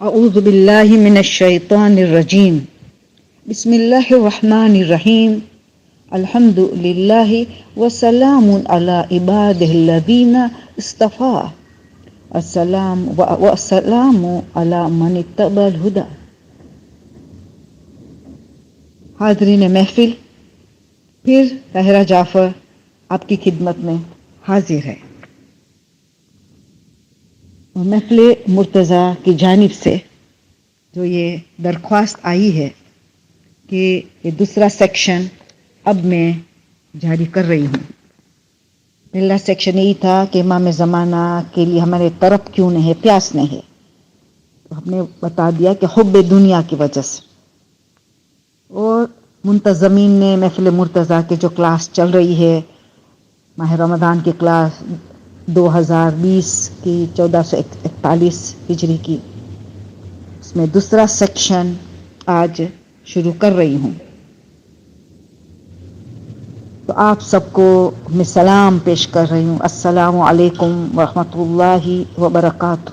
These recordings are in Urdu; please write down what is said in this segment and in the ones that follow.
اعوذ باللہ من الشیطان الرجیم بسم اللہ الرحمن الرحیم الحمد للہ وسلام علی عبادہ الذین اصطفیٰ السلام علی من اتبع الہدی۔ حاضرین محفل، پھر طاہرہ جعفر آپ کی خدمت میں حاضر ہے۔ محفل مرتضیٰ کی جانب سے جو یہ درخواست آئی ہے کہ یہ دوسرا سیکشن اب میں جاری کر رہی ہوں۔ پہلا سیکشن یہی تھا کہ امام زمانہ کے لیے ہمارے طرف کیوں نہیں ہے، پیاس نہیں ہے، تو ہم نے بتا دیا کہ حب دنیا کی وجہ سے۔ اور منتظمین نے محفل مرتضیٰ کے جو کلاس چل رہی ہے، ماہ رمضان کی کلاس 2020 کی 1441 ہجری کی، اس میں دوسرا سیکشن آج شروع کر رہی ہوں۔ تو آپ سب کو میں سلام پیش کر رہی ہوں، السلام علیکم ورحمۃ اللہ وبرکاتہ،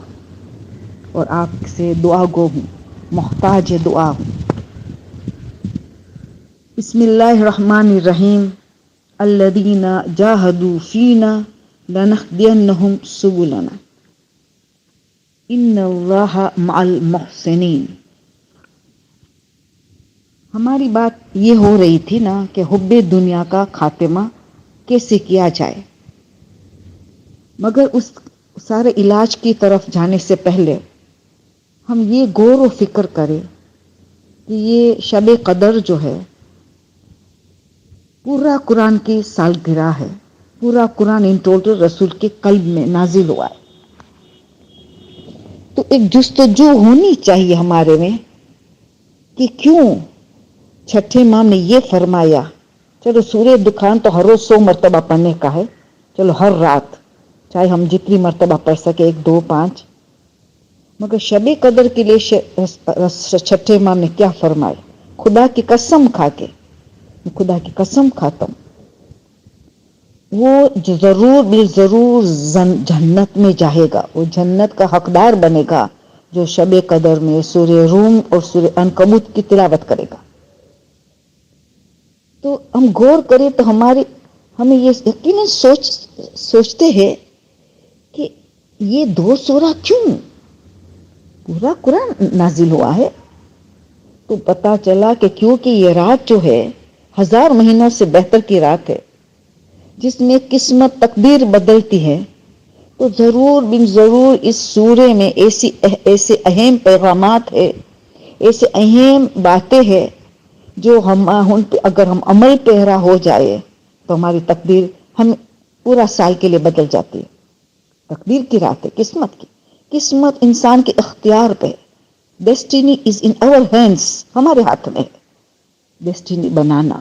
اور آپ سے دعا گو ہوں، محتاج دعا ہوں۔ بسم اللہ الرحمن الرحیم، الذین جاہدوا فینا لنہدینہم سبلنا ان اللہ مع المحسنین۔ ہماری بات یہ ہو رہی تھی نا کہ حب دنیا کا خاتمہ کیسے کیا جائے، مگر اس سارے علاج کی طرف جانے سے پہلے ہم یہ غور و فکر کریں کہ یہ شب قدر جو ہے پورا قرآن کی سالگرہ ہے، پورا قرآن ان ٹوٹل رسول کے قلب میں نازل ہوا ہے۔ تو ایک جستجو ہونی چاہیے ہمارے میں کہ کیوں چھٹے امام نے یہ فرمایا، چلو سورہ دخان تو ہر روز 100 مرتبہ پڑھنے کا ہے، چلو ہر رات چاہے ہم جتنی مرتبہ پڑھ سکے، 1 2 5، مگر شب قدر کے لیے چھٹے امام نے کیا فرمایا؟ خدا کی قسم کھا کے، خدا کی قسم کھاتا ہوں، وہ ضرور بالضرور جنت میں جائے گا، وہ جنت کا حقدار بنے گا جو شب قدر میں سورہ روم اور سورہ عنکبوت کی تلاوت کرے گا۔ تو ہم غور کریں تو ہمیں یہ یقیناً سوچتے ہیں کہ یہ 2 سورہ کیوں پورا قرآن نازل ہوا ہے؟ تو پتا چلا کہ کیونکہ یہ رات جو ہے 1000 مہینوں سے بہتر کی رات ہے، جس میں قسمت تقدیر بدلتی ہے، تو ضرور بن ضرور اس سورے میں ایسے اہم پیغامات ہے، ایسے اہم باتیں ہیں جو ان پہ اگر ہم عمل پیرا ہو جائے تو ہماری تقدیر ہم پورا سال کے لیے بدل جاتی ہے۔ تقدیر کی رات ہے، قسمت انسان کے اختیار پہ، ڈیسٹینی از ان آور ہینڈز، ہمارے ہاتھ میں ہے ڈیسٹینی بنانا۔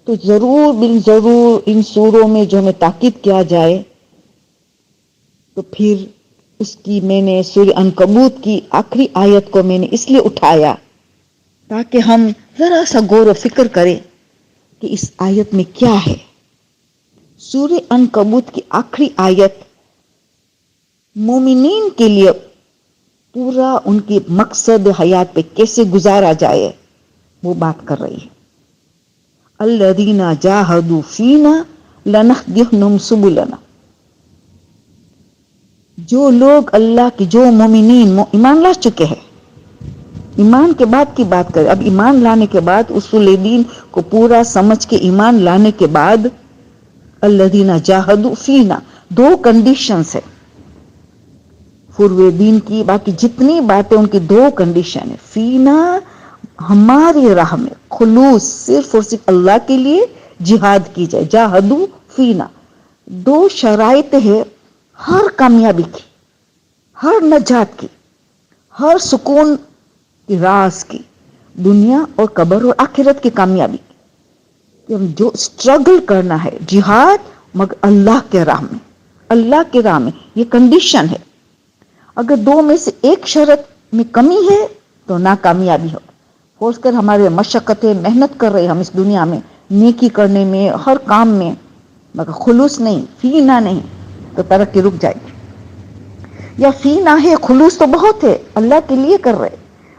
تو ضرور بن ضرور ان سوروں میں جو ہمیں تاکید کیا جائے، تو پھر اس کی میں نے سورہ عنکبوت کی آخری آیت کو میں نے اس لیے اٹھایا تاکہ ہم ذرا سا غور و فکر کریں کہ اس آیت میں کیا ہے۔ سورہ عنکبوت کی آخری آیت مومنین کے لیے پورا ان کی مقصد حیات پہ کیسے گزارا جائے وہ بات کر رہی ہے۔ الذین جاہدوا فینا لنہدینہم سبلنا، جو لوگ اللہ کی، جو مومنین ایمان لا چکے ہیں، ایمان کے بعد کی بات کریں، اب ایمان لانے کے بعد اصول دین کو پورا سمجھ کے ایمان لانے کے بعد الذین جاہدوا فینا 2 کنڈیشنز ہے فروع دین کی، باقی جتنی باتیں ان کی 2 کنڈیشن ہے۔ فینا ہماری راہ میں خلوص، صرف اور صرف اللہ کے لیے جہاد کی جائے، جاہدوا فینا 2 شرائط ہے ہر کامیابی کی، ہر نجات کی، ہر سکون کی، راز کی، دنیا اور قبر اور آخرت کی کامیابی کی۔ جو اسٹرگل کرنا ہے جہاد، مگر اللہ کے راہ میں، اللہ کے راہ میں، یہ کنڈیشن ہے۔ اگر 2 میں سے ایک شرط میں کمی ہے تو ناکامیابی ہو۔ فرض کر ہمارے مشقتیں، محنت کر رہے ہم اس دنیا میں نیکی کرنے میں، ہر کام میں، مگر خلوص نہیں، فینا نہیں، تو ترقی رک جائے گی۔ یا فینا ہے، خلوص تو بہت ہے، اللہ کے لیے کر رہے،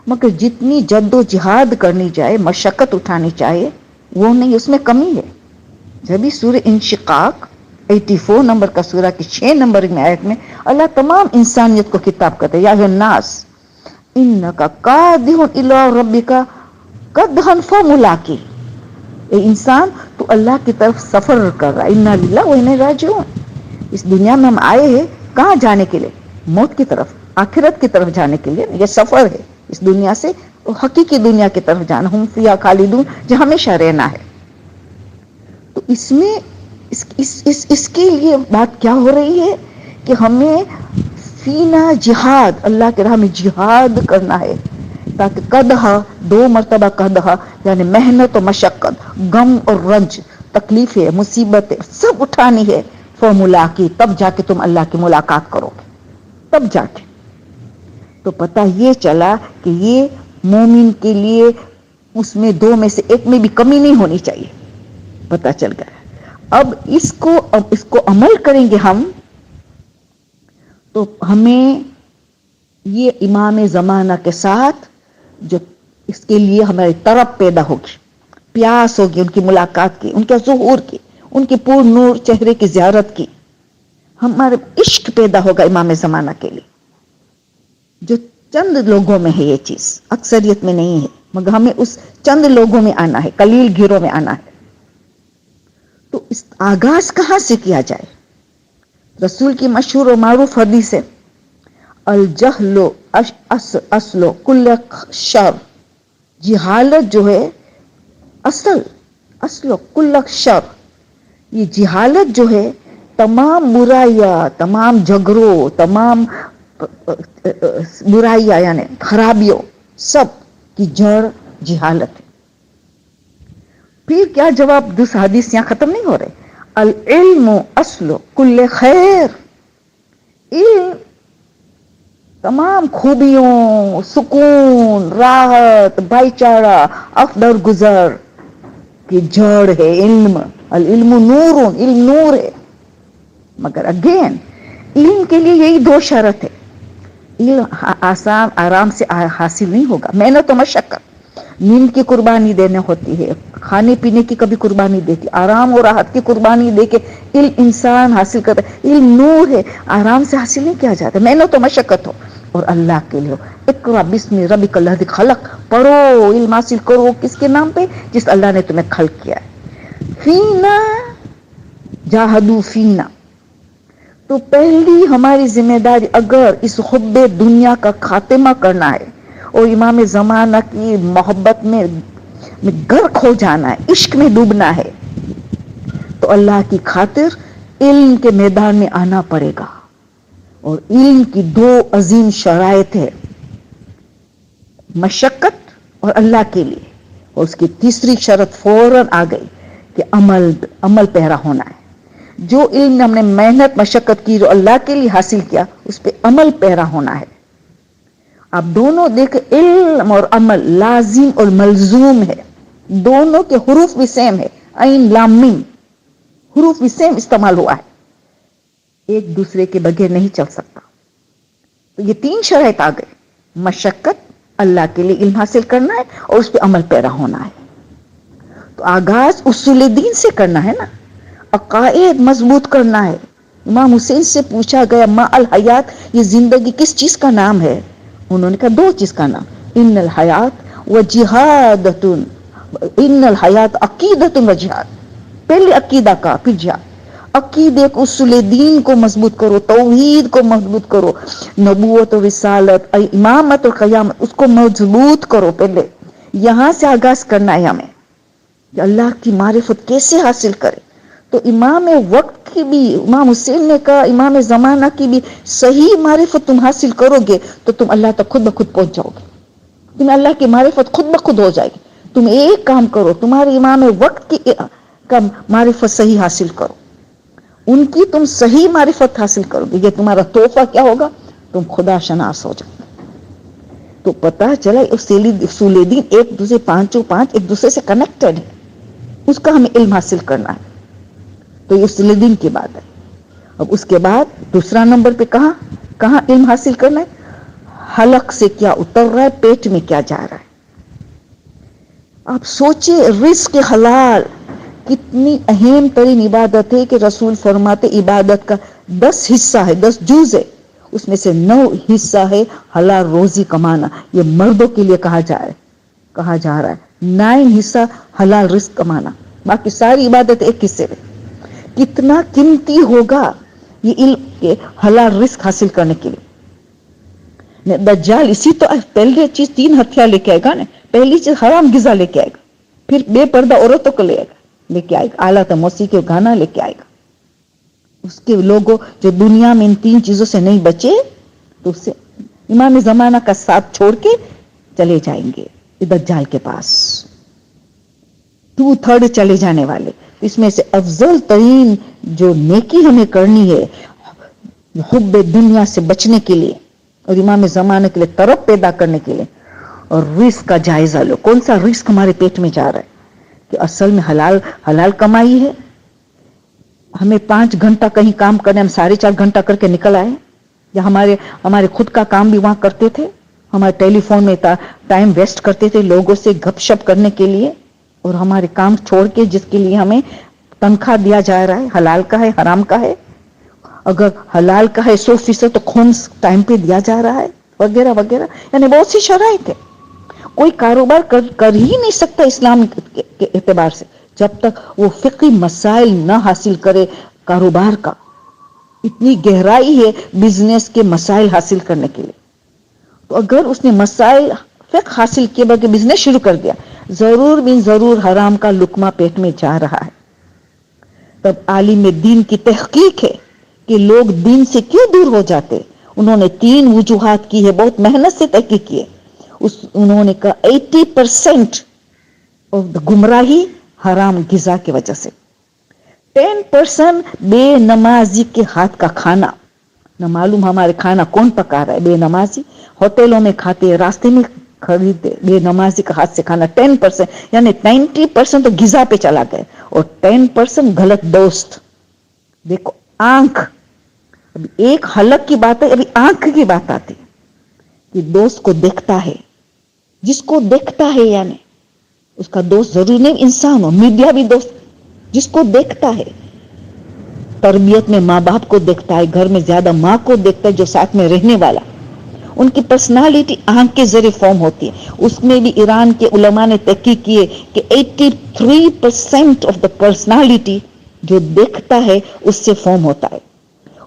مگر جتنی جد و جہاد کرنی چاہے، مشقت اٹھانی چاہیے، وہ نہیں، اس میں کمی ہے. جبھی سورہ انشقاق 84 نمبر کا سورہ کی 6 نمبر میں آیت میں اللہ تمام انسانیت کو خطاب کرتے، یا الناس انک قادح الی ربک قدحا فملاقی. اے انسان، تو اللہ کی طرف سفر کر رہا ہے، انا للہ و انا راجعون. اس دنیا میں ہم آئے ہیں کہاں جانے کے لیے؟ موت کی طرف، آخرت کی طرف جانے کے لیے. یہ سفر ہے اس دنیا سے حقیقی دنیا کی طرف جانا، ہم فیہا خالدون، جہاں ہمیشہ رہنا ہے. تو اس میں اس کے لیے بات کیا ہو رہی ہے کہ ہمیں فینا جہاد، اللہ کے راہ میں جہاد کرنا ہے، تاکہ قدحا، 2 مرتبہ قدحا یعنی محنت و مشقت، غم اور رنج، تکلیفیں، مصیبتیں سب اٹھانی ہے. فملاقی، تب جا کے تم اللہ کی ملاقات کرو گے، تب جا کے. تو پتہ یہ چلا کہ یہ مومن کے لیے اس میں 2 میں سے 1 میں بھی کمی نہیں ہونی چاہیے. پتہ چل گیا. اب اس کو عمل کریں گے ہم، تو ہمیں یہ امام زمانہ کے ساتھ جو اس کے لیے ہماری طرف پیدا ہوگی، پیاس ہوگی ان کی ملاقات کی، ان کے ظہور کی، ان کی پور نور چہرے کی زیارت کی. ہمارے عشق پیدا ہوگا امام زمانہ کے لیے. جو چند لوگوں میں ہے یہ چیز، اکثریت میں نہیں ہے، مگر ہمیں اس چند لوگوں میں آنا ہے، قلیل گھروں میں آنا ہے. تو اس آغاز کہاں سے کیا جائے؟ رسول کی مشہور و معروف حدیث ہے، الجہل اصل کل شر. جہالت جو ہے اصل کل شر. یہ جہالت جو ہے تمام برائیاں، تمام جھگڑوں، تمام برائیاں یعنی خرابیوں، سب کی جڑ جہالت ہے. پھر کیا جواب؟ دوسرا حدیث یہاں ختم نہیں ہو رہے. العلم اصل کل خیر. علم تمام خوبیوں، سکون، راحت، بھائی چارہ، افدر گزر کی جڑ ہے علم. العلم نور، علم نور ہے. مگر اگین علم کے لیے یہی 2 شرط ہے. علم آسان آرام سے حاصل نہیں ہوگا، محنت و مشقت، نیند کی قربانی دینے ہوتی ہے، کھانے پینے کی کبھی قربانی دیتی، آرام اور راحت کی قربانی دے کے علم انسان حاصل کرتا ہے. علم نور ہے، آرام سے حاصل نہیں کیا جاتا، محنت و مشقت ہو اور اللہ کے لیے ہو. اقرا بسم ربک الذی خلق، پڑھو، علم حاصل کرو. کس کے نام پہ؟ جس اللہ نے تمہیں خلق کیا ہے. فینا جاہدو فینا. تو پہلی ہماری ذمہ داری اگر اس حب دنیا کا خاتمہ کرنا ہے اور امام زمانہ کی محبت میں غرق ہو جانا ہے، عشق میں ڈوبنا ہے، تو اللہ کی خاطر علم کے میدان میں آنا پڑے گا. اور علم کی 2 عظیم شرائط ہے، مشقت اور اللہ کے لیے. اور اس کی تیسری شرط فوراً آ گئی کہ عمل پیرا ہونا ہے. جو علم ہم نے محنت مشقت کی، جو اللہ کے لیے حاصل کیا، اس پہ عمل پیرا ہونا ہے. اب دونوں دیکھ، علم اور عمل لازم اور ملزوم ہے. دونوں کے حروف بھی سیم ہے، عین لام میم، حروف بھی سیم استعمال ہوا ہے، ایک دوسرے کے بغیر نہیں چل سکتا. تو یہ 3 شرائط آ گئے، مشقت، اللہ کے لیے علم حاصل کرنا ہے اور اس پہ عمل پیرا ہونا ہے. تو آغاز اصول دین سے کرنا ہے نا، عقائد مضبوط کرنا ہے. امام حسین سے پوچھا گیا ما الحیات، یہ زندگی کس چیز کا نام ہے؟ انہوں نے کہا 2 چیز کا نام، ان الحیات و جہادۃ، ان الحیات عقیدۃ و جہاد. پہلے عقیدہ کا، پھر جہاد. عقیدے کو، اصول دین کو مضبوط کرو، توحید کو مضبوط کرو، نبوت و رسالت، امامت و قیامت، اس کو مضبوط کرو. پہلے یہاں سے آغاز کرنا ہے ہمیں کہ اللہ کی معرفت کیسے حاصل کرے. تو امام وقت کی بھی، امام حسین نے کہا امام زمانہ کی بھی صحیح معرفت تم حاصل کرو گے تو تم اللہ تک خود بخود پہنچ جاؤ گے. تمہیں اللہ کی معرفت خود بخود ہو جائے گی. تم ایک کام کرو، تمہارے امام وقت کی کا معرفت صحیح حاصل کرو، ان کی تم صحیح معرفت حاصل کرو گے. یہ تمہارا تحفہ کیا ہوگا؟ تم خدا شناس ہو جاؤ. تو پتہ چلا اصول دین ایک دوسرے 5 ایک دوسرے سے کنیکٹڈ ہے، اس کا ہمیں علم حاصل کرنا ہے. تو یہ اصول دین کی بات ہے. اب اس کے بعد دوسرا نمبر پہ کہا کہاں علم حاصل کرنا ہے؟ حلق سے کیا اتر رہا ہے، پیٹ میں کیا جا رہا ہے. آپ سوچئے رزق حلال کتنی اہم ترین عبادت ہے کہ رسول فرماتے عبادت کا 10 حصہ ہے، 10 جز ہے، اس میں سے 9 حصہ ہے حلال روزی کمانا. یہ مردوں کے لیے کہا جا رہا ہے 9 حصہ حلال رزق کمانا، باقی ساری عبادت ایک حصے میں. کتنا قیمتی ہوگا یہ علم کے حلال رزق حاصل کرنے کے لیے. دجال اسی تو پہلی چیز 3 ہتھیار لے کے آئے گا نا. پہلی چیز حرام غذا لے کے آئے گا، پھر بے پردہ عورتوں کو لے کے آئے گا، اعلیٰ موسیقی کے گانا لے کے آئے گا. اس کے لوگوں جو دنیا میں ان 3 چیزوں سے نہیں بچے تو اس سے امام زمانہ کا ساتھ چھوڑ کے چلے جائیں گے دجال کے پاس. 2/3 چلے جانے والے. اس میں سے افضل ترین جو نیکی ہمیں کرنی ہے حب دنیا سے بچنے کے لیے اور امام زمانہ کے لیے طرف پیدا کرنے کے لیے، اور رزق کا جائزہ لو. کون سا رزق ہمارے پیٹ میں جا رہا ہے کہ اصل میں حلال کمائی ہے. ہمیں 5 گھنٹہ کہیں کام کرنے، ہم 4.5 گھنٹہ کر کے نکل آئے، یا ہمارے خود کا کام بھی وہاں کرتے تھے، ہمارے ٹیلی فون میں ٹائم ویسٹ کرتے تھے لوگوں سے گپ شپ کرنے کے لیے، اور ہمارے کام چھوڑ کے جس کے لیے ہمیں تنخواہ دیا جا رہا ہے حلال کا ہے حرام کا ہے. اگر حلال کا ہے 100% تو خون ٹائم پہ دیا جا رہا ہے وغیرہ وغیرہ. یعنی بہت سی شرائط ہے. کوئی کاروبار کر ہی نہیں سکتا اسلام کے اعتبار سے جب تک وہ فقہی مسائل نہ حاصل کرے. کاروبار کا اتنی گہرائی ہے بزنس کے مسائل حاصل کرنے کے لیے. تو اگر اس نے مسائل فقہ حاصل کیے بلکہ بزنس شروع کر دیا، ضرور بن ضرور حرام کا لقمہ پیٹ میں جا رہا ہے. تب عالم دین کی تحقیق ہے کہ لوگ دین سے کیوں دور ہو جاتے. انہوں نے 3 وجوہات کی ہے، بہت محنت سے تحقیق کی ہے. انہوں نے کہا 80% گمراہی حرام غذا کی وجہ سے، 10% بے نمازی کے ہاتھ کا کھانا. نہ معلوم ہمارے کھانا کون پکا رہا ہے. بے نمازی ہوٹلوں میں کھاتے، راستے میں خریدتے، بے نمازی کا ہاتھ سے کھانا. 10% یعنی 90% تو غذا پہ چلا گئے، اور 10% غلط دوست. دیکھو آنکھ، ابھی ایک حلق کی بات ہے، ابھی آنکھ کی بات آتی کہ دوست کو دیکھتا ہے، جس کو دیکھتا ہے، یعنی اس کا دوست ضروری نہیں انسان ہو، میڈیا بھی دوست جس کو دیکھتا ہے. تربیت میں ماں باپ کو دیکھتا ہے، گھر میں زیادہ ماں کو دیکھتا ہے جو ساتھ میں رہنے والا. ان کی پرسنالٹی آنکھ کے ذریعے فارم ہوتی ہے. اس میں بھی ایران کے علماء نے تحقیق کی ہے کہ 83% آف دا پرسنالٹی جو دیکھتا ہے اس سے فارم ہوتا ہے،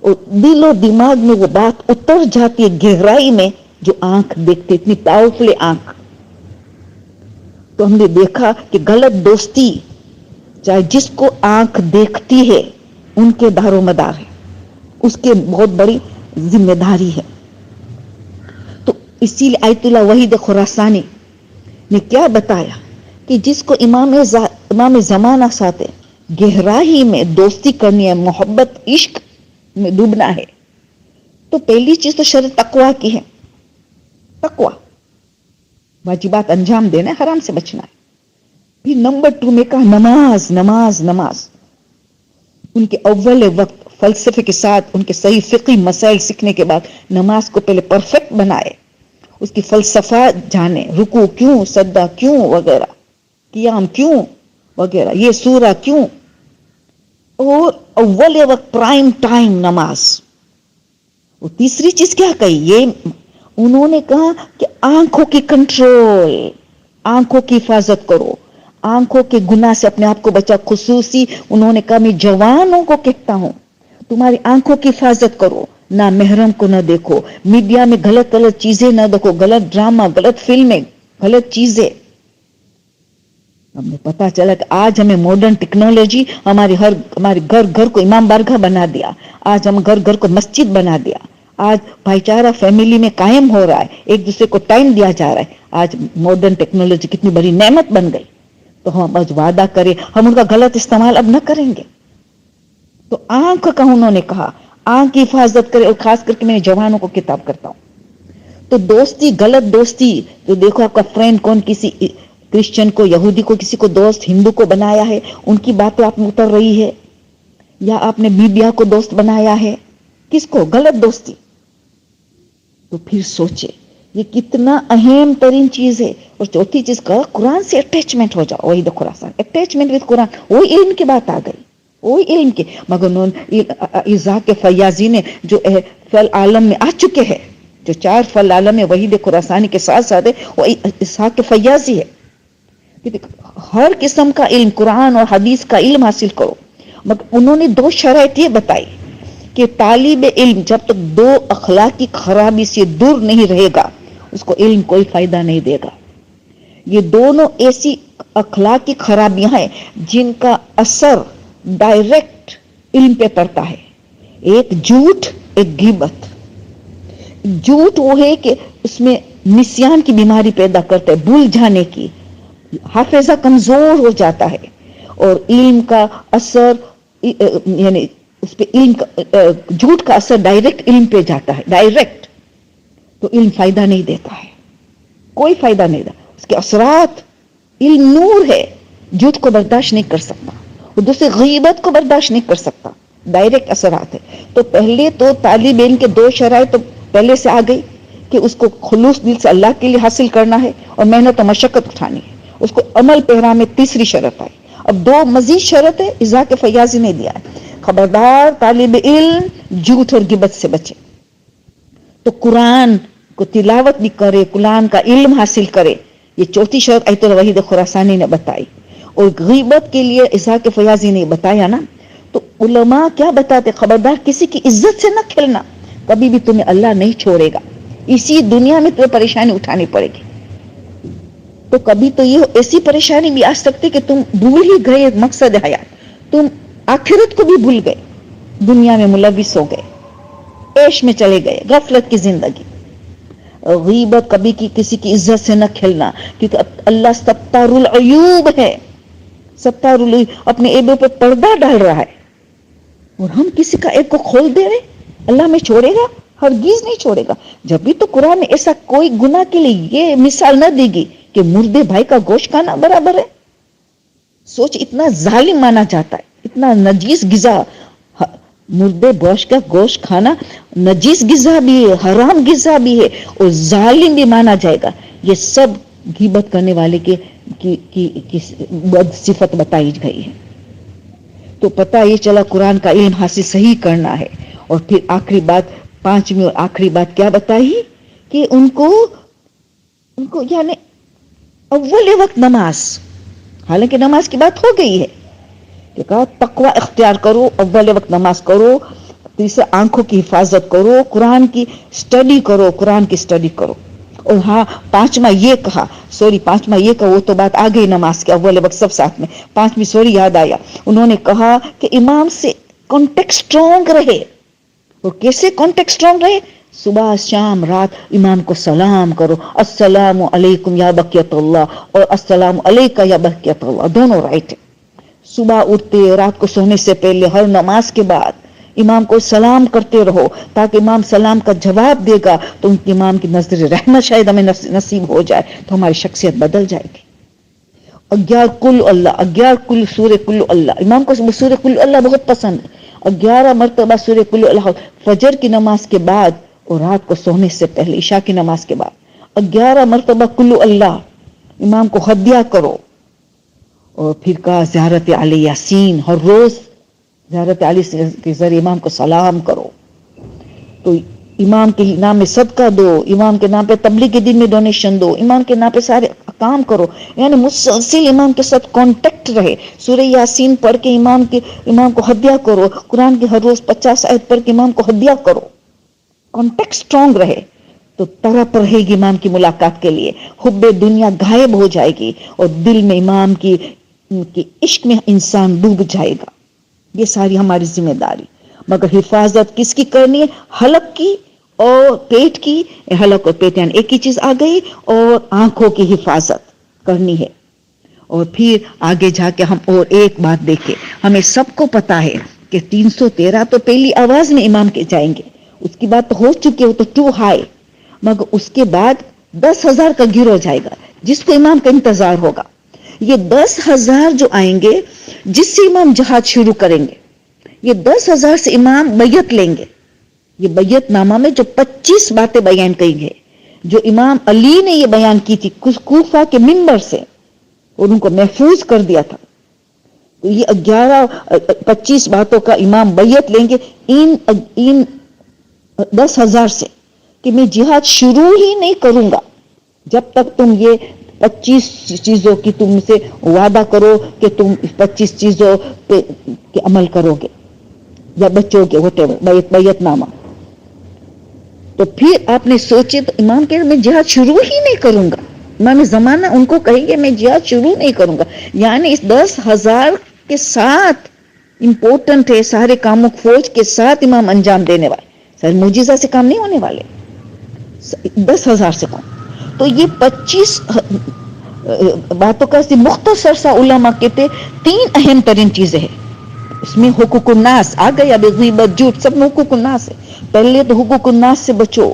اور دل و دماغ میں وہ بات اتر جاتی ہے گہرائی میں جو آنکھ دیکھتی. اتنی پاورفل آنکھ. تو ہم نے دیکھا کہ غلط دوستی چاہے جس کو آنکھ دیکھتی ہے ان کے دار و مدار ہے، اس کے بہت بڑی ذمہ داری ہے. تو اسی لیے آیت اللہ وحید خراسانی نے کیا بتایا کہ جس کو امام زمانہ ساتھ گہرائی میں دوستی کرنی ہے، محبت عشق میں ڈوبنا ہے، تو پہلی چیز تو شرط تقوی کی ہے. تقوی واجبات انجام دینا ہے، حرام سے بچنا ہے. پھر نمبر 2 میں کہا نماز. ان کے اول وقت فلسفے کے ساتھ ان کے صحیح فقہی مسائل سیکھنے کے بعد نماز کو پہلے پرفیکٹ بنائے، اس کی فلسفہ جانے، رکوع کیوں، سجدہ کیوں وغیرہ، قیام کیوں وغیرہ، یہ سورہ کیوں. اور اول وقت پرائم ٹائم نماز. وہ تیسری چیز کیا کہی، یہ انہوں نے کہا کہ آنکھوں کی کنٹرول، آنکھوں کی حفاظت کرو، آنکھوں کے گناہ سے اپنے آپ کو بچا. خصوصی انہوں نے کہا میں جوانوں کو کہتا ہوں تمہاری آنکھوں کی حفاظت کرو، نہ محرم کو نہ دیکھو، میڈیا میں غلط چیزیں نہ دیکھو، غلط ڈرامہ، غلط فلمیں، غلط چیزیں. ہمیں پتا چلا کہ آج ہمیں ماڈرن ٹیکنالوجی ہمارے گھر کو امام بارگاہ بنا دیا. آج ہم گھر کو مسجد بنا دیا. آج بھائی چارہ فیملی میں قائم ہو رہا ہے، ایک دوسرے کو ٹائم دیا جا رہا ہے. آج ماڈرن ٹیکنالوجی کتنی بڑی نعمت بن گئی. تو ہم آج وعدہ کریں ہم ان کا غلط استعمال اب نہ کریں گے. تو آنکھ کا انہوں نے کہا آنکھ کی حفاظت کرے، اور خاص کر کے میں جوانوں کو خطاب کرتا ہوں. تو دوستی، غلط دوستی، تو دیکھو آپ کا فرینڈ کون کسی کرسچن کو، یہودی کو، کسی کو دوست ہندو کو بنایا ہے، ان کی باتیں آپ میں اتر رہی ہے، یا آپ نے میڈیا کو دوست بنایا ہے. کس کو؟ غلط دوستی. تو پھر سوچے یہ کتنا اہم ترین چیز ہے. اور چوتھی چیز کا قرآن سے اٹیچمنٹ ہو جاؤ. وہی دیکھو خراسان اٹیچمنٹ وتھ قرآن, وہی علم کی بات آ گئی, وہی علم کی. مگر اسحاق فیاضی نے جو فل عالم میں آ چکے ہیں, جو 4 فل عالم ہے وہی دیکھو خراسانی کے ساتھ ساتھ ہے, وہ اسحاق فیاضی ہے. ہر قسم کا علم, قرآن اور حدیث کا علم حاصل کرو. مگر انہوں نے 2 شرائط یہ بتائی کہ طالب علم جب تک 2 اخلاقی خرابی سے دور نہیں رہے گا اس کو علم کوئی فائدہ نہیں دے گا. یہ دونوں ایسی اخلاقی خرابیاں ہیں جن کا اثر ڈائریکٹ علم پہ پڑتا ہے. ایک جھوٹ, ایک غیبت. جھوٹ وہ ہے کہ اس میں نسیان کی بیماری پیدا کرتا ہے, بھول جانے کی, حافظہ کمزور ہو جاتا ہے. اور علم کا اثر یعنی اس پہ علم کا جھوٹ کا اثر ڈائریکٹ علم پہ جاتا ہے, ڈائریکٹ. تو علم فائدہ نہیں دیتا ہے, کوئی فائدہ نہیں دیتا. اس کے اثرات, علم نور ہے, جھوٹ کو برداشت نہیں کر سکتا, اور دوسرے غیبت کو برداشت نہیں کر سکتا, ڈائریکٹ اثرات ہے. تو پہلے تو طالب علم کے 2 شرائط تو پہلے سے آ گئی کہ اس کو خلوص دل سے اللہ کے لیے حاصل کرنا ہے اور محنت و مشقت اٹھانی ہے. اس کو عمل پیرا میں 3ری شرط آئی. اب 2 مزید شرط ہے اسحاق فیاضی نے دیا ہے. خبردار طالب علم جھوٹ اور غیبت سے بچے. تو قرآن کو تلاوت بھی کرے, قرآن کا علم حاصل کرے. یہ 4تھی شرط ایت الوحید خراسانی نے بتائی. اور غیبت کے لیے اسحاق فیاضی نے بتایا نا. تو علماء کیا بتاتے, خبردار کسی کی عزت سے نہ کھیلنا, کبھی بھی تمہیں اللہ نہیں چھوڑے گا. اسی دنیا میں تمہیں پریشانی اٹھانی پڑے گی. تو کبھی تو یہ ایسی پریشانی بھی آ سکتی کہ تم بھول ہی گئے مقصد حیات, تم آخرت کو بھی بھول گئے, دنیا میں ملوث ہو گئے, عیش میں چلے گئے, غفلت کی زندگی. غیبت کبھی کسی کی عزت سے نہ کھیلنا, کیونکہ اللہ ستار العیوب ہے. ستار العیوب اپنے عیبوں پہ پردہ ڈال رہا ہے, اور ہم کسی کا عیب کو کھول دے رہے. اللہ میں چھوڑے گا, ہرگز نہیں چھوڑے گا. جب بھی تو قرآن نے ایسا کوئی گناہ کے لیے یہ مثال نہ دے گی کہ مردے بھائی کا گوشت کھانا برابر ہے. سوچ, اتنا ظالم مانا جاتا ہے, اتنا نجیس غذا, مردے کا گوشت کھانا نجیس غذا بھی ہے, حرام غذا بھی ہے, اور ظالم بھی مانا جائے گا. یہ سب غیبت کرنے والے کی بد صفت بتائی گئی ہے. تو پتہ یہ چلا قرآن کا علم حاصل صحیح کرنا ہے. اور پھر آخری بات, 5ویں اور آخری بات کیا بتائی کہ ان کو یعنی اول وقت نماز, حالانکہ نماز کی بات ہو گئی ہے کہ کہا تقوی اختیار کرو, اول وقت نماز کرو, تیسرا آنکھوں کی حفاظت کرو, قرآن کی سٹڈی کرو, قرآن کی سٹڈی کرو. اور ہاں 5واں یہ کہا, وہ تو بات آ گئی نماز کے اول وقت سب ساتھ میں. 5ویں یاد آیا, انہوں نے کہا کہ امام سے کانٹیکٹ سٹرونگ رہے. اور کیسے کانٹیکٹ سٹرونگ رہے؟ صبح شام رات امام کو سلام کرو, السلام علیکم یا بقیت اللہ, اور السلام علیکہ یا بقیت اللہ, دونوں رائٹ ہے. صبح اٹھتے, رات کو سونے سے پہلے, ہر نماز کے بعد امام کو سلام کرتے رہو, تاکہ امام سلام کا جواب دے گا تو ان کے امام کی نظر رحمت شاید ہمیں نصیب ہو جائے, تو ہماری شخصیت بدل جائے گی. 11 کل اللہ, سورہ کل اللہ, امام کو سورہ کل اللہ بہت پسند ہے. 11 مرتبہ سورہ کل اللہ فجر کی نماز کے بعد اور رات کو سونے سے پہلے عشاء کی نماز کے بعد 11 مرتبہ کل اللہ امام کو ہدیہ کرو. اور پھر کہا زیارت علی یاسین, ہر روز زیارت علی کے ذریعے امام کو سلام کرو. تو امام کے نام میں صدقہ دو, امام کے نام پہ تبلیغ کے دن میں ڈونیشن دو, امام کے نام پہ سارے کام کرو, یعنی مسلسل امام کے ساتھ کانٹیکٹ رہے. سورہ یاسین پڑھ کے امام کو ہدیہ کرو, قرآن کی ہر روز 50 آیت پڑھ کے امام کو ہدیہ کرو. کانٹیکٹ سٹرونگ رہے تو طرف رہے گی امام کی ملاقات کے لیے, حب دنیا غائب ہو جائے گی, اور دل میں امام کی عشق میں انسان ڈوب جائے گا. یہ ساری ہماری ذمہ داری. مگر حفاظت کس کی کرنی ہے؟ حلق کی اور پیٹ کی. حلق اور پیٹ یعنی ایک ہی چیز آ گئی, اور آنکھوں کی حفاظت کرنی ہے. اور پھر آگے جا کے ہم اور ایک بات دیکھیں, ہمیں سب کو پتا ہے کہ 313 تو پہلی آواز میں امام کے جائیں گے, اس کی بات تو ہو چکی ہے, تو ٹو ہائی. مگر اس کے بعد 10,000 کا گروہ جائے گا جس کو امام کا انتظار ہوگا. یہ 10,000 جو آئیں گے جس سے امام جہاد شروع کریں گے, یہ 10,000 سے امام بیعت لیں گے. یہ بیعت نامہ میں جو 25 باتیں بیان کی گئی جو امام علی نے یہ بیان کی تھی کوفہ کے منبر سے اور ان کو محفوظ کر دیا تھا. تو یہ 25 باتوں کا امام بیعت لیں گے ان 10,000 سے کہ میں جہاد شروع ہی نہیں کروں گا جب تک تم یہ 25 چیزوں کی تم سے وعدہ کرو کہ تم 25 چیزوں پہ عمل کرو گے یا بچو گے بیعت نامہ. تو پھر آپ نے سوچے تو امام کہے میں جہاد شروع ہی نہیں کروں گا. امام زمانہ ان کو کہیں گے میں جہاد شروع نہیں کروں گا. یعنی اس 10,000 کے ساتھ امپورٹنٹ ہے سارے کاموں فوج کے ساتھ امام انجام دینے والے. سر معجزہ سے کام نہیں ہونے والے 10,000 سے کام. تو یہ 25 باتوں کا مختصر سا علماء کہتے 3 اہم ترین چیزیں ہیں. اس میں حقوق الناس آ گیا غیبت جھوٹ سب میں حقوق الناس ہے. پہلے تو حقوق الناس سے بچو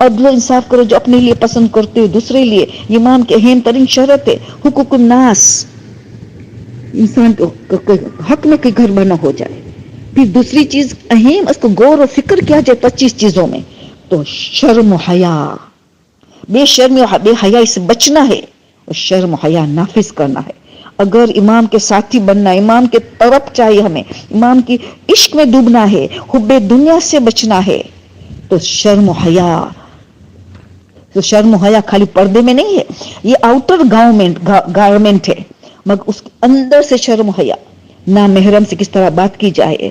عدل و انصاف کرو جو اپنے لیے پسند کرتے ہو دوسرے لیے. ایمان کے اہم ترین شرط ہے حقوق الناس انسان کو حق میں کہ گھر بنا ہو جائے. پھر دوسری چیز اہم اس کو غور و فکر کیا جائے 25 چیزوں میں تو شرم و حیا بے شرمی و بے حیائی سے بچنا ہے اور شرم و حیا نافذ کرنا ہے. اگر امام کے ساتھی بننا امام کے طرف چاہیے ہمیں امام کی عشق میں ڈوبنا ہے حب دنیا سے بچنا ہے تو شرم و حیا. تو شرم و حیا خالی پردے میں نہیں ہے یہ آؤٹر گارمنٹ ہے مگر اس کے اندر سے شرم و حیا. نہ محرم سے کس طرح بات کی جائے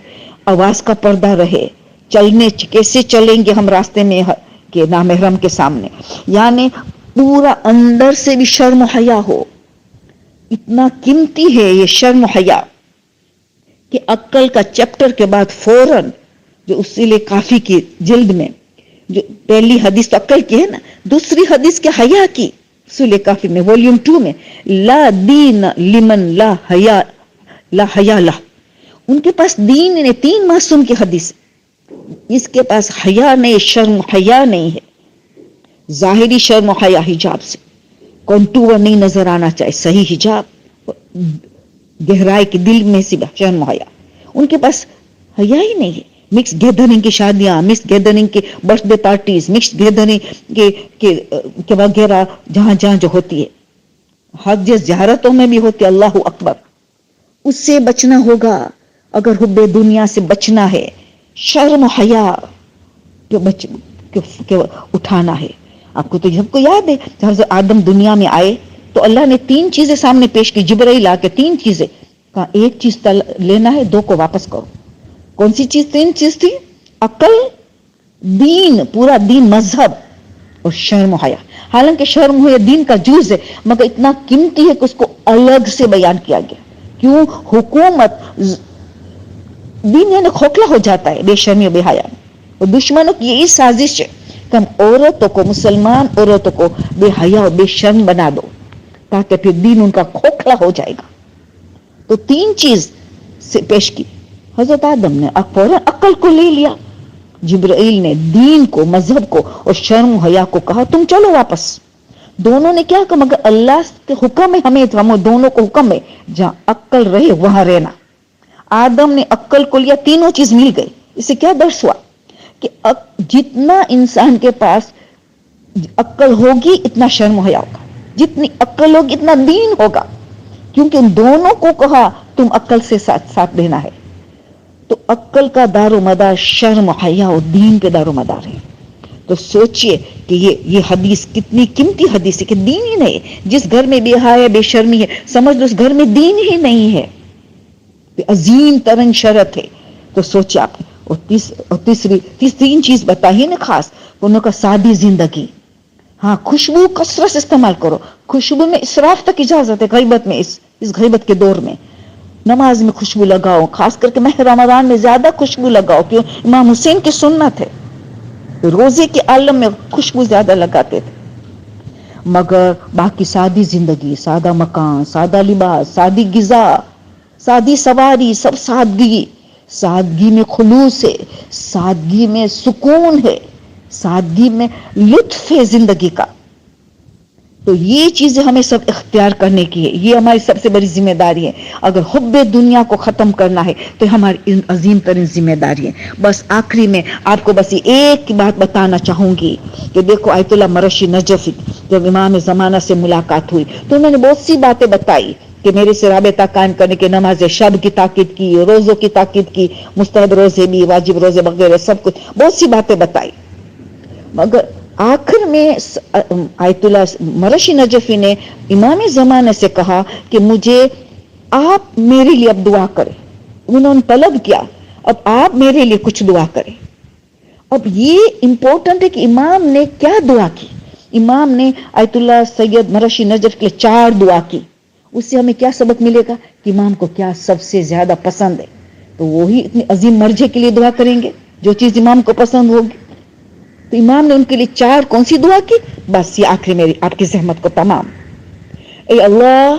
آواز کا پردہ رہے چلنے کیسے چلیں گے ہم راستے میں کہ نہ محرم کے سامنے یعنی پورا اندر سے بھی شرم و حیا ہو. اتنا قیمتی ہے یہ شرم و حیا کہ عقل کا چیپٹر کے بعد فوراً جو اصول کافی کی جلد میں جو پہلی حدیث تو عقل کی ہے نا دوسری حدیث کے حیا کی اصول کافی میں والیوم 2 میں لا دین لمن لا حیا لا ان کے پاس دین نہیں 3 معصوم کی حدیث اس کے پاس حیا نہیں شرم حیا نہیں ہے. ظاہری شرم و حیا حجاب سے کنٹور نہیں نظر آنا چاہیے صحیح حجاب گہرائی کے دل میں سے شرم و حیا ان کے پاس حیا ہی نہیں ہے. مکس گیدرنگ کی شادیاں مکس گیدرنگ کی birth day parties mix gathering کے وغیرہ جہاں جو ہوتی ہے حج زیارتوں میں بھی ہوتی ہے اللہ اکبر اس سے بچنا ہوگا. اگر حب دنیا سے بچنا ہے شرم و حیا اٹھانا ہے. آپ کو تو سب کو یاد ہے حضرت آدم دنیا میں آئے تو اللہ نے 3 چیزیں سامنے پیش کی جبرائیل آ کے 3 چیزیں کہا ایک چیز لینا ہے 2 کو واپس کرو. کون سی چیز 3 چیز تھی عقل دین پورا دین مذہب اور شرم و حیا. حالانکہ شرم و حیا دین کا جز ہے مگر اتنا قیمتی ہے کہ اس کو الگ سے بیان کیا گیا. کیوں حکومت دین یعنی کھوکھلا ہو جاتا ہے بے شرمی و بے حیا اور دشمنوں کی یہی سازش ہے کہ ہم عورتوں کو مسلمان عورتوں کو بے حیا اور بے شرم بنا دو تاکہ پھر دین ان کا کھوکھلا ہو جائے گا. تو 3 چیز سے پیش کی حضرت آدم نے فوراً عقل کو لے لیا جبرائیل نے دین کو مذہب کو اور شرم و حیا کو کہا تم چلو واپس. دونوں نے کیا کہا مگر اللہ کے حکم ہے ہم دونوں کو حکم ہے جہاں عقل رہے وہاں رہنا. آدم نے عقل کو لیا تینوں چیز مل گئی. اس سے کیا درس ہوا کہ جتنا انسان کے پاس عقل ہوگی اتنا شرم و حیا ہوگا جتنی عقل ہوگی اتنا دین ہوگا کیونکہ ان دونوں کو کہا تم عقل سے ساتھ دینا ہے. تو عقل کا دار و مدار شرم و حیا اور دین کے دار و مدار ہے. تو سوچئے کہ یہ حدیث کتنی قیمتی حدیث ہے کہ دین ہی نہیں جس گھر میں بے حیا بے شرمی ہے سمجھ لو اس گھر میں دین ہی نہیں ہے عظیم ترین شرط ہے. تو سوچے آپ اور تیسری 3 چیز بتائی نا خاص انہوں کا سادی زندگی. ہاں خوشبو کثرت سے استعمال کرو خوشبو میں اسراف تک اجازت ہے غیبت میں اس غیبت کے دور میں نماز میں خوشبو لگاؤ خاص کر کے ماہ رمضان میں زیادہ خوشبو لگاؤ کیوں امام حسین کی سنت ہے روزے کے عالم میں خوشبو زیادہ لگاتے تھے. مگر باقی سادی زندگی سادہ مکان سادہ لباس سادی غذا سادی سواری سب سادگی میں خلوص ہے سادگی میں سکون ہے سادگی میں لطف ہے زندگی کا. تو یہ چیزیں ہمیں سب اختیار کرنے کی ہے، یہ ہماری سب سے بڑی ذمہ داری ہے. اگر حب دنیا کو ختم کرنا ہے تو ہماری عظیم ترین ذمہ داری ہے. بس آخری میں آپ کو بس ایک بات بتانا چاہوں گی کہ دیکھو آیت اللہ مرشی نجفی جب امام زمانہ سے ملاقات ہوئی تو انہوں نے بہت سی باتیں بتائی کہ میرے سے رابطہ قائم کرنے کے، نماز شب کی تاکید کی، روزوں کی تاکید کی، مستحب روزے بھی، واجب روزے وغیرہ سب کچھ بہت سی باتیں بتائی. مگر آخر میں آیت اللہ مرشی نجفی نے امام زمانے سے کہا کہ مجھے آپ میرے لیے اب دعا کریں. انہوں نے طلب کیا اب آپ میرے لیے کچھ دعا کریں. اب یہ امپورٹنٹ ہے کہ امام نے کیا دعا کی. امام نے آیت اللہ سید مرشی نجف کے لیے 4 دعا کی. اس سے ہمیں کیا سبق ملے گا کہ امام کو کیا سب سے زیادہ پسند ہے. تو وہی اتنی عظیم مرجع کے لیے دعا کریں گے جو چیز امام کو پسند ہوگی. تو امام نے ان کے لیے 4 کون سی دعا کی؟ بس یہ آخری میری آپ کی زحمت کو تمام. اے اللہ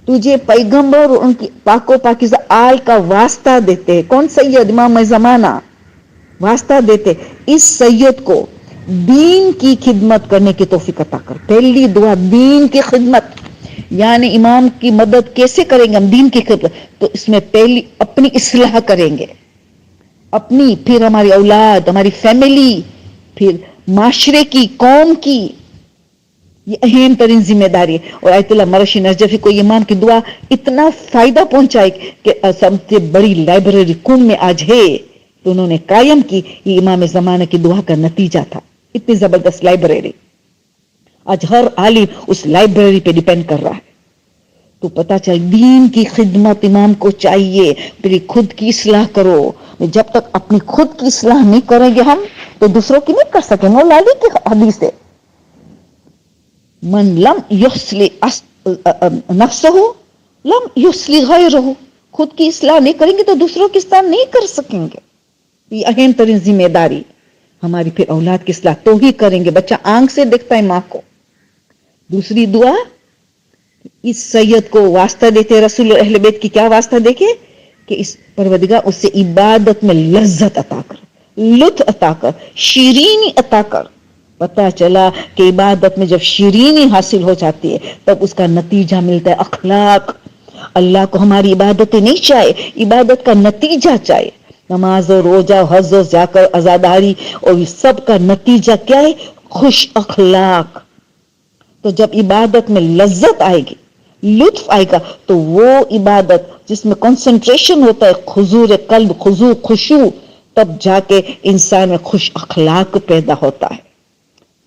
تجھے پیغمبر اور ان کی پاک و پاکیزہ آل کا واسطہ دیتے. کون سید؟ امام زمانہ. واسطہ دیتے اس سید کو دین کی خدمت کرنے کی توفیق عطا کر. پہلی دعا دین کی خدمت، یعنی امام کی مدد کیسے کریں گے ہم دین کی خدمت؟ تو اس میں پہلی اپنی اصلاح کریں گے، اپنی، پھر ہماری اولاد، ہماری فیملی، پھر معاشرے کی، قوم کی. یہ اہم ترین ذمہ داری ہے. اور آیت اللہ مرشی نجفی کو امام کی دعا اتنا فائدہ پہنچائے کہ سب سے بڑی لائبریری کن میں آج ہے تو انہوں نے قائم کی. یہ امام زمانہ کی دعا کا نتیجہ تھا. اتنی زبردست لائبریری آج ہر عالم اس لائبریری پہ ڈیپینڈ کر رہا ہے. تو پتا چل دین کی خدمت امام کو چاہیے. پھر خود کی اصلاح کرو. جب تک اپنی خود کی اصلاح نہیں کریں گے ہم تو دوسروں کی نہیں کر سکیں. مولا علی کی حدیث ہے من لم یصلح نفسہ لم یصلح غیرہ. خود کی اصلاح نہیں کریں گے تو دوسروں کی اصلاح نہیں کر سکیں گے. یہ اہم ترین ذمہ داری ہماری. پھر اولاد کی اصلاح تو ہی کریں گے. بچہ آنکھ سے دیکھتا ہے ماں کو. دوسری دعا اس سید کو واسطہ دیتے رسول اہل بیت کی. کیا واسطہ دیکھے کہ اس پروردگار اس سے عبادت میں لذت عطا کر، لطف عطا کر، شیرینی عطا کر. پتا چلا کہ عبادت میں جب شیرینی حاصل ہو جاتی ہے تب اس کا نتیجہ ملتا ہے اخلاق. اللہ کو ہماری عبادتیں نہیں چاہے، عبادت کا نتیجہ چاہے. نماز و روزہ، حج و زکات، عزاداری اور یہ سب کا نتیجہ کیا ہے؟ خوش اخلاق. تو جب عبادت میں لذت آئے گی، لطف آئے گا تو وہ عبادت جس میں کنسنٹریشن ہوتا ہے، خضوع قلب، خضوع خشوع، تب جا کے انسان میں خوش اخلاق پیدا ہوتا ہے.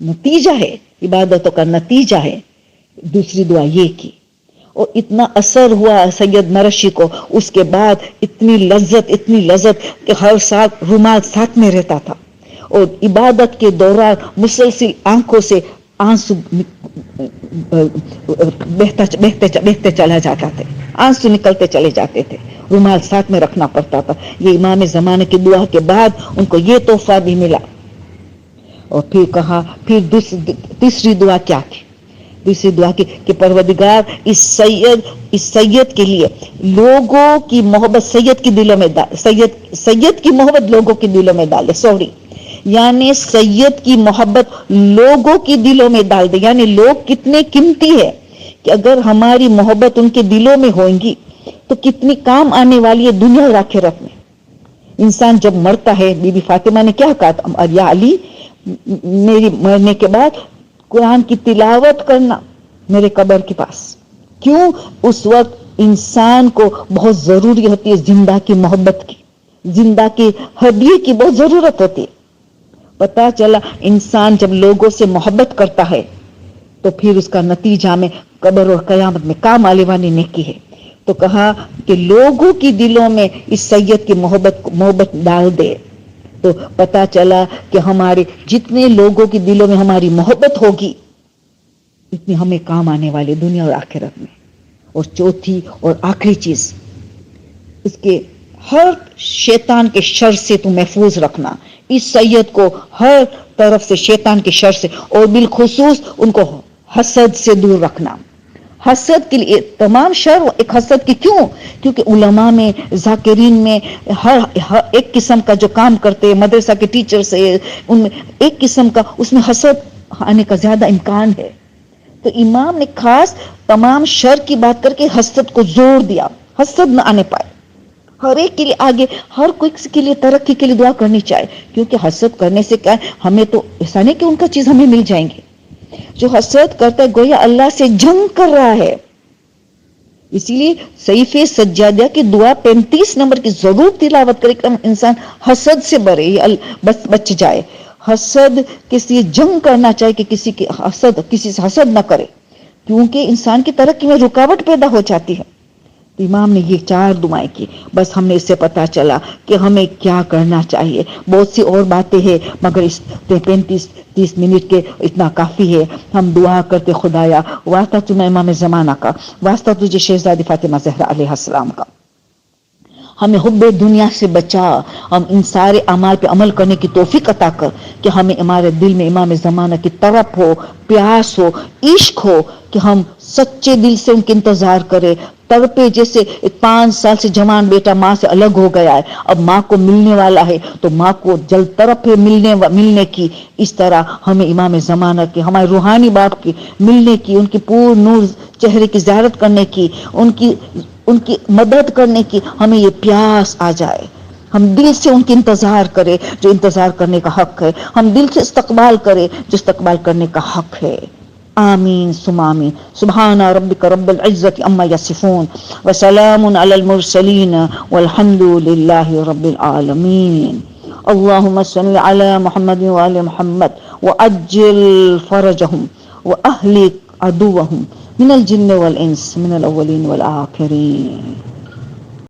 نتیجہ ہے، عبادتوں کا نتیجہ ہے. دوسری دعا یہ کی اور اتنا اثر ہوا سید مرشی کو. اس کے بعد اتنی لذت کہ ہر ساتھ رومال ساتھ میں رہتا تھا اور عبادت کے دوران مسلسل آنکھوں سے آنسو بہتے چلا جاتا تھے، آنسو نکلتے چلے جاتے تھے. رومال ساتھ میں رکھنا پڑتا تھا. یہ امام زمانے کی دعا کے بعد ان کو یہ تحفہ بھی ملا. اور پھر کہا، پھر تیسری دعا کیا کی؟ تیسری دعا کی کہ پروردگار اس سید کے لیے لوگوں کی محبت سید کی دلوں میں سید کی محبت لوگوں کی دلوں میں ڈالے. یعنی سید کی محبت لوگوں کی دلوں میں ڈال دے. یعنی لوگ کتنے قیمتی ہے کہ اگر ہماری محبت ان کے دلوں میں ہوگی تو کتنی کام آنے والی ہے دنیا اور آخرت میں. انسان جب مرتا ہے، بی بی فاطمہ نے کیا کہا تھا؟ یا علی میری مرنے کے بعد قرآن کی تلاوت کرنا میرے قبر کے پاس. کیوں؟ اس وقت انسان کو بہت ضروری ہوتی ہے زندہ کی محبت کی، زندہ کی ہدیے کی بہت ضرورت ہوتی ہے. پتا چلا انسان جب لوگوں سے محبت کرتا ہے تو پھر اس کا نتیجہ میں قبر اور قیامت میں کام آنے والی نیکی ہے. تو کہا کہ لوگوں کی دلوں میں اس سید کی محبت ڈال دے. تو پتا چلا کہ ہمارے جتنے لوگوں کی دلوں میں ہماری محبت ہوگی اتنی ہمیں کام آنے والے دنیا اور آخرت میں. اور چوتھی اور آخری چیز، اس کے ہر شیطان کے شر سے تو محفوظ رکھنا. اس سید کو ہر طرف سے شیطان کے شر سے اور بالخصوص ان کو حسد سے دور رکھنا. حسد کے لیے تمام شر ایک حسد کی. کیوں؟ کیونکہ علماء میں، ذاکرین میں ہر ایک قسم کا جو کام کرتے، مدرسہ کے ٹیچر سے ان میں ایک قسم کا اس میں حسد آنے کا زیادہ امکان ہے. تو امام نے خاص تمام شر کی بات کر کے حسد کو زور دیا، حسد نہ آنے پائے. ہر ایک کے لیے آگے، ہر کوئی کے لیے ترقی کے لیے دعا کرنی چاہے، کیونکہ حسد کرنے سے کیا ہے، ہمیں تو ایسا نہیں کہ ان کا چیز ہمیں مل جائیں گے. جو حسد کرتا ہے گویا اللہ سے جنگ کر رہا ہے. اسی لیے سیف سجادہ کی دعا 35 نمبر کی ضرور تلاوت کرے کہ انسان حسد سے بچ جائے. حسد کسی جنگ کرنا چاہے کہ کسی سے حسد نہ کرے، کیونکہ انسان کی ترقی میں رکاوٹ پیدا ہو جاتی ہے. امام نے یہ 4 دعائیں کی. بس ہم نے اس سے پتا چلا کہ ہمیں کیا کرنا چاہیے. بہت سی اور باتیں ہیں مگر اس 35-30 منٹ کے اتنا کافی ہے. ہم دعا کرتے خدایا واسطہ تمہیں امام زمانہ کا، واسطہ تجھے شہزادی فاطمہ زہرا علیہ السلام کا، ہمیں حب دنیا سے بچا، ہم ان سارے اعمال پہ عمل کرنے کی توفیق عطا کر کہ ہمیں ہمارے دل میں امام زمانہ کی طرف ہو، پیاس ہو، عشق ہو، کہ ہم سچے دل سے ان کے انتظار کرے. تڑپے جیسے 5 سال سے جوان بیٹا ماں سے الگ ہو گیا ہے، اب ماں کو ملنے والا ہے تو ماں کو جلد طرف ہے ملنے کی. اس طرح ہمیں امام زمانہ کے، ہمارے روحانی باپ کی ملنے کی، ان کی پور نور چہرے کی زیارت کرنے کی، ان کی مدد کرنے کی ہمیں یہ پیاس آ جائے. ہم دل سے ان کی انتظار کرے جو انتظار کرنے کا حق ہے، ہم دل سے استقبال کرے جو استقبال کرنے کا حق ہے. آمین ثم آمین. سبحان ربک رب العزت عما یصفون وسلام علی المرسلین والحمد للہ رب العالمین. اللهم صل على محمد وآل محمد وعجل فرجهم وأهلك عدوهم من الجن والإنس من الأولين والآخرين.